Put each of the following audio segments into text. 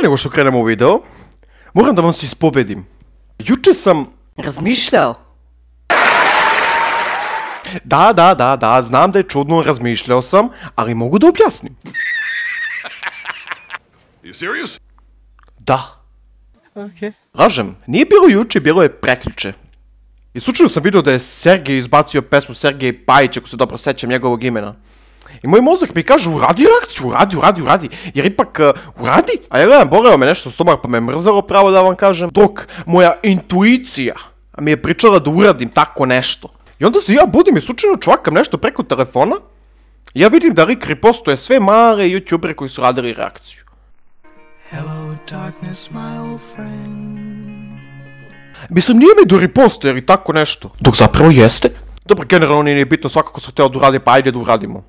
Pre nego što krenemo u video, moram da vam se ispovedim. Juče sam razmišljao. Da, znam da je čudno, razmišljao sam, ali mogu da objasnim. You serious? Da. Okej. Lažem, nije bilo juče, bilo je prekjuče. I slučajno sam vidio da je Sergej izbacio pesmu Sergej Pajić, ako se dobro sećam njegovog imena. I moj mozak mi kaže, uradi reakciju, uradi, jer ipak uradi. A ja gledam, boleo me nešto stomak pa me mrzelo, pravo da vam kažem, dok moja intuicija mi je pričala da uradim tako nešto. I onda se ja budim i slučajno čvakam nešto preko telefona i ja vidim da lik ripostuje sve male youtubere koji su radili reakciju. Hello darkness my old friend. Mislim, nije mi do riposta ili tako nešto. Dok zapravo jeste. Dobro, generalno nije bitno, svakako sam htio da uradim, pa ajde da uradimo.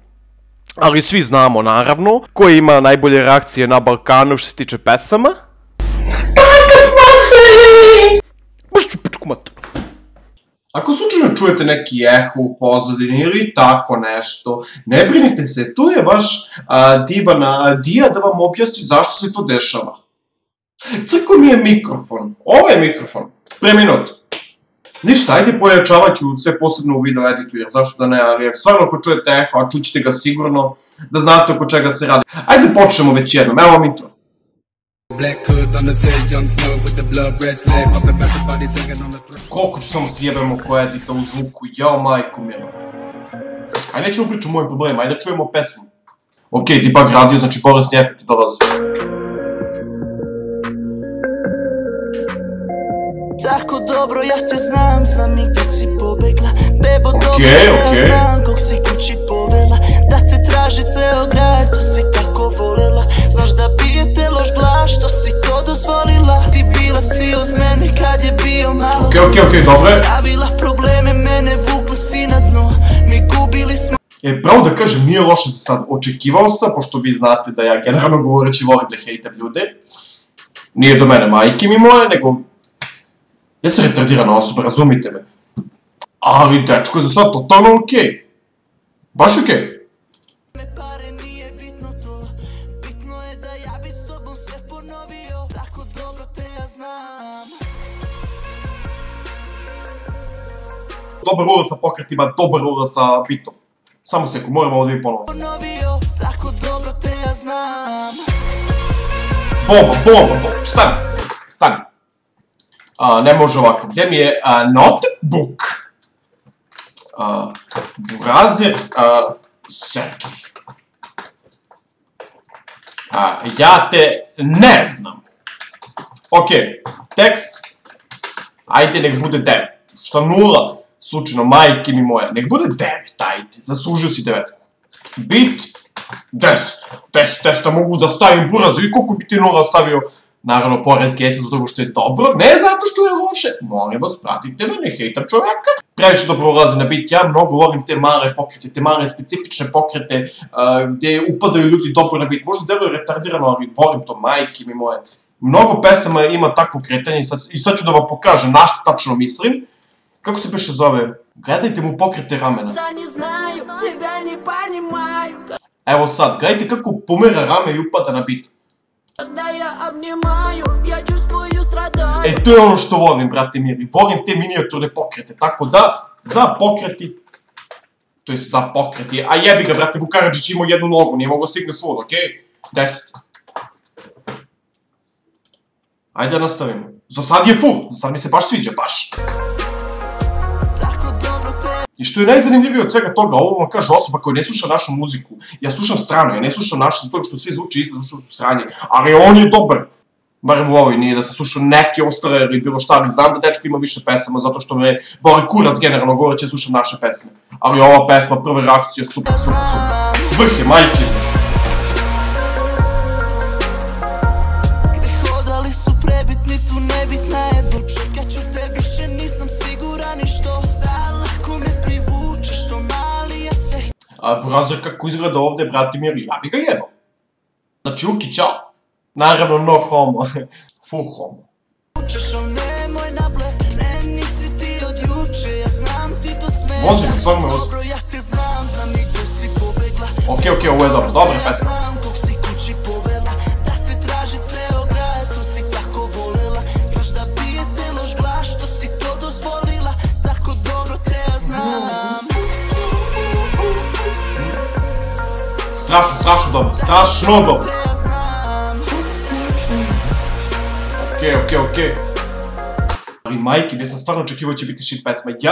Ali svi znamo, naravno, ko ima najbolje reakcije na Balkanu što se tiče pesama. Ako slučajno čujete neki eho u pozadini ili tako nešto, ne brinite se, tu je vaš Dija da vam objasni zašto se to dešava. Crko mi je mikrofon, ovo je mikrofon, pre minut. Ništa, ajde pojačavat ću sve posebno u video editu, jer zašto da ne, ali stvarno ako čujete eho, a čućete ga sigurno, da znate oko čega se radi. Ajde počnemo već jednom, evo vam intro. Koliko ću samo sjebemo ko edita u zvuku, jao majko milo. Ajde nećemo pričati o mojim problemima, ajde čujemo pesmu. Okej, debug radio, znači bolesni efekti dolaze. Tako dobro ja te znam i gdje si pobegla. Bebo dobro ja znam kog si kući povela. Da te traži ceo grad, to si tako volela. Znaš da bijete loš glas, što si to dozvolila. Ti bila si uz mene kad je bio malo. Okej, dobre. Pravila probleme, mene vukla si na dno. Mi gubili smo. Pravo da kažem, nije loše za sad. Očekivao sam, pošto vi znate da ja generalno govoreći volim da hejtam ljude. Nije do mene majke mi moje, nego... Ja sam retardirana osoba, razumite me. Ali dečko je za sad totalno okej. Baš okej. Dobar ura sa pokretima, dobar ura sa bitom. Samo seku, moramo ovo da mi ponovno. Bomba, stani. Ne može ovako, gdje mi je notebook? Burazer Sergej. Ja te ne znam. Okej, tekst. Ajde, nek bude 9. Šta 0? Slučajno, majke mi moje. Nek bude 9, ajde, zaslužio si 9. Bit 10. 10 mogu da stavim burazer i koliko bi ti 0 stavio? Naravno, pored keca, zbog toga što je dobro, ne zato što je loše. Molim vas, pratite me, ne hejtam čovjeka. Previše dobro ulazi na bit, ja mnogo volim te male pokrete, te male specifične pokrete, gdje upadaju ljudi dobro na bit. Možda deluje retardirano, ali volim to, majke mi moje. Mnogo pesama ima takvo kretanje i sad ću da vam pokažem na što tačno mislim. Kako se piše zove? Gledajte mu pokrete ramena. Evo sad, gledajte kako pomera rame i upada na bit. To je ono što volim, brate miri, volim te minijaturne pokrete, tako da, za pokreti, a jebi ga, brate, Vukaradžić imao jednu nogu, nije mogao stigne svod, okej? 10. Ajde da nastavimo. Za sad je full, za sad mi se baš sviđa, baš. I što je najzanimljivije od svega toga, ovo vam kaže osoba koja ne sluša našu muziku. Ja slušam strano, ja ne slušam našu, zato što svi zvuči isto, zato što su sranje. Ali on je dobar. Barem u ovoj nije da sam slušao neke ostale ili bilo šta, ali znam da dečko ima više pesama, zato što me boli kurac generalno govoreći da slušam naše pesme. Ali ova pesma, prva reakcija, super. Vrh je, majke. Gde hodali su prebitni, tu nebitna je buča. Kad ću te više nisam siguran i što da lako me privuče, što mali ja se... Burazer kako izgleda ovde, brati miri, ja bi ga jebao. Znači, uki, čao. Naravno, no homo. Full homo. Vozim, stvarno me vozim. Okej, ovo je dobro, dobra pesma. Strašno dobro, strašno dobro. Okej. Ali majke, ja sam stvarno očekivao će biti shit pesma. Ja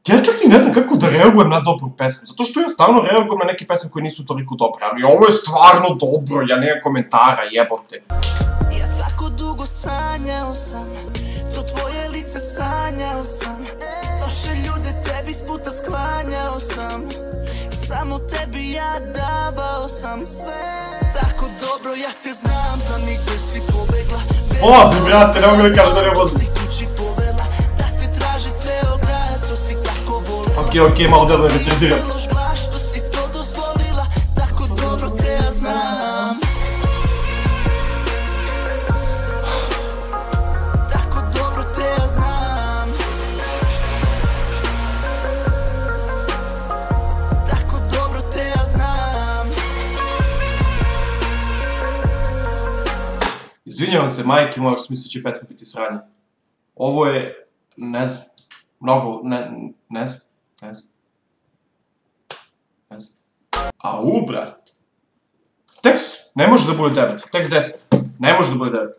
čak i ne znam kako da reagujem na dobru pesmu, zato što ja stvarno reagujem na neke pesme koje nisu toliko dobre, ali ovo je stvarno dobro, ja nemam komentara, jebote. Ja tako dugo sanjao sam, to tvoje lice sanjao sam, loše ljude tebi s puta sklanjao sam, samo tebi ja davao sam sve. Tako dobro ja te znam, za nigde si pobegla. Vozi, brate, ne mogu da kažem da ne vozi. Okej, malo da me retardiram. Izvinjavam se, majke moje, što sam mislio će pesma biti sranje. Ovo je, ne znam, mnogo, ne znam. Au, brat. Tekst ne može da bude 9, tekst 10, ne može da bude 9.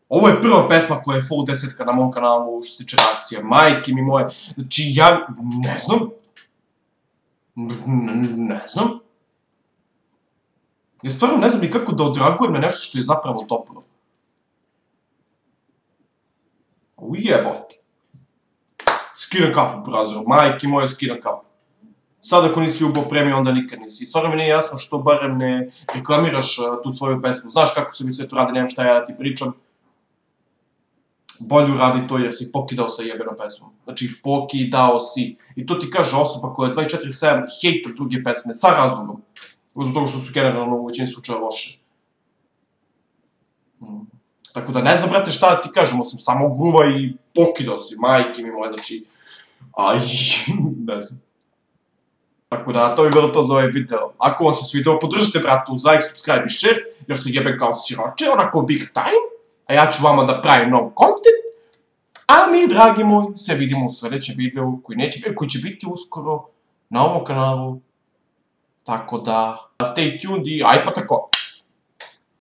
Ovo je prva pesma koja je full 10 na mom kanalu što se tiče reakcije, majke mi moje. Znači, ja ne znam. Ne znam. Ja stvarno ne znam ni kako da odreagujem na nešto što je zapravo dobro. Ujebote. Skidam kapu, brazo, majke moje, skidam kapu. Sad ako nisi ubao premiju, onda nikad nisi. I stvarno mi nije jasno što barem ne reklamiraš tu svoju pesmu. Znaš kako se mi sve to radi, nemam šta ja da ti pričam. Bolje uradi to jer si pokidao sa jebenom pesmom. Znači, pokidao si. I to ti kaže osoba koja je 24/7 hejta druge pesme, sa razlogom. Zbog toga što su generalno u većini slučaja loše. Tako da ne znam, brate, šta da ti kažem, osim samo gruva i pokidao si, majke mi moje, znači... Aj, ne znam. Tako da, to bi bilo to za ovaj video. Ako vam se svideo, podržite, brate, uz like, subscribe i share, jer se jebem kao siroče, onako big time. A ja ću vama da pravim nov content. A mi, dragi moji, se vidimo u sljedećem videu, koji će biti uskoro na ovom kanalu. Tako da, stay tuned i aj pa tako.